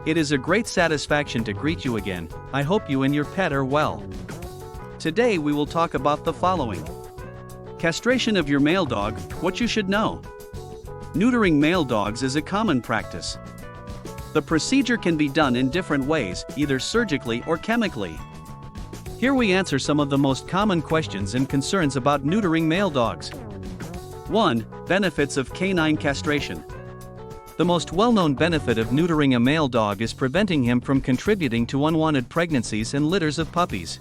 It is a great satisfaction to greet you again. I hope you and your pet are well. Today we will talk about the following. Castration of your male dog, what you should know. Neutering male dogs is a common practice. The procedure can be done in different ways, either surgically or chemically. Here we answer some of the most common questions and concerns about neutering male dogs. 1. Benefits of canine castration. The most well-known benefit of neutering a male dog is preventing him from contributing to unwanted pregnancies and litters of puppies.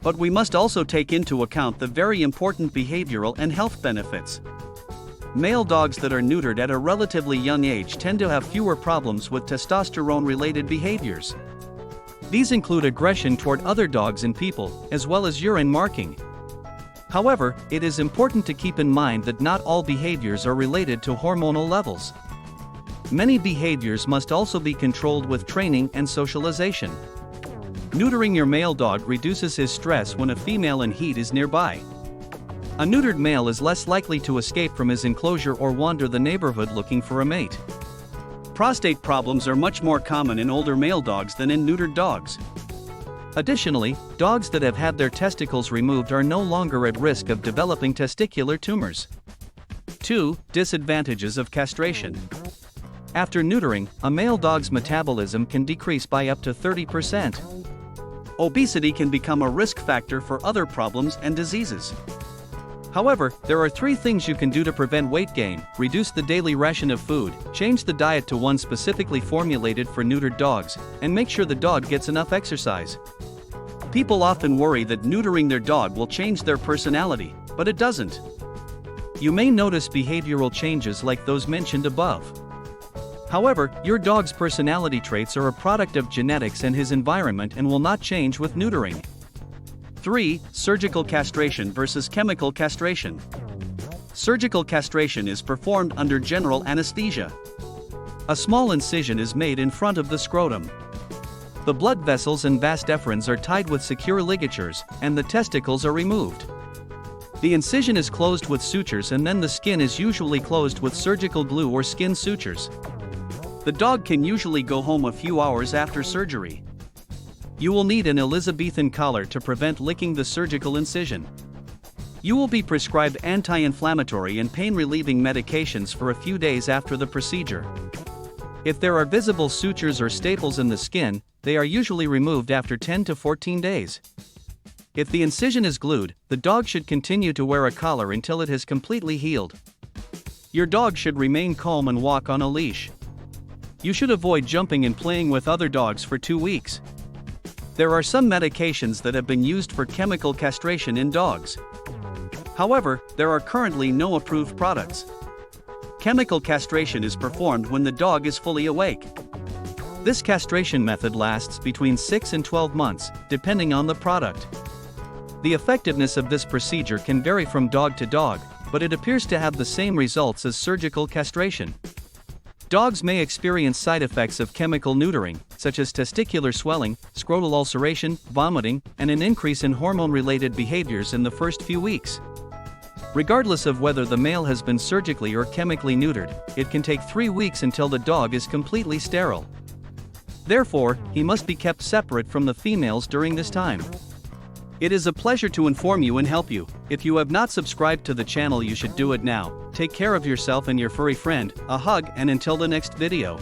But we must also take into account the very important behavioral and health benefits. Male dogs that are neutered at a relatively young age tend to have fewer problems with testosterone-related behaviors. These include aggression toward other dogs and people, as well as urine marking. However, it is important to keep in mind that not all behaviors are related to hormonal levels. Many behaviors must also be controlled with training and socialization. Neutering your male dog reduces his stress when a female in heat is nearby. A neutered male is less likely to escape from his enclosure or wander the neighborhood looking for a mate. Prostate problems are much more common in older male dogs than in neutered dogs. Additionally, dogs that have had their testicles removed are no longer at risk of developing testicular tumors. 2. Disadvantages of castration. After neutering, a male dog's metabolism can decrease by up to 30%. Obesity can become a risk factor for other problems and diseases. However, there are 3 things you can do to prevent weight gain: reduce the daily ration of food, change the diet to one specifically formulated for neutered dogs, and make sure the dog gets enough exercise. People often worry that neutering their dog will change their personality, but it doesn't. You may notice behavioral changes like those mentioned above. However, your dog's personality traits are a product of genetics and his environment and will not change with neutering. 3. Surgical castration versus chemical castration. Surgical castration is performed under general anesthesia. A small incision is made in front of the scrotum. The blood vessels and vas deferens are tied with secure ligatures, and the testicles are removed. The incision is closed with sutures, and then the skin is usually closed with surgical glue or skin sutures. The dog can usually go home a few hours after surgery. You will need an Elizabethan collar to prevent licking the surgical incision. You will be prescribed anti-inflammatory and pain-relieving medications for a few days after the procedure. If there are visible sutures or staples in the skin, they are usually removed after 10 to 14 days. If the incision is glued, the dog should continue to wear a collar until it has completely healed. Your dog should remain calm and walk on a leash. You should avoid jumping and playing with other dogs for 2 weeks. There are some medications that have been used for chemical castration in dogs. However, there are currently no approved products. Chemical castration is performed when the dog is fully awake. This castration method lasts between 6 and 12 months, depending on the product. The effectiveness of this procedure can vary from dog to dog, but it appears to have the same results as surgical castration. Dogs may experience side effects of chemical neutering, such as testicular swelling, scrotal ulceration, vomiting, and an increase in hormone-related behaviors in the first few weeks. Regardless of whether the male has been surgically or chemically neutered, it can take 3 weeks until the dog is completely sterile. Therefore, he must be kept separate from the females during this time. It is a pleasure to inform you and help you. If you have not subscribed to the channel, you should do it now. Take care of yourself and your furry friend. A hug, and until the next video.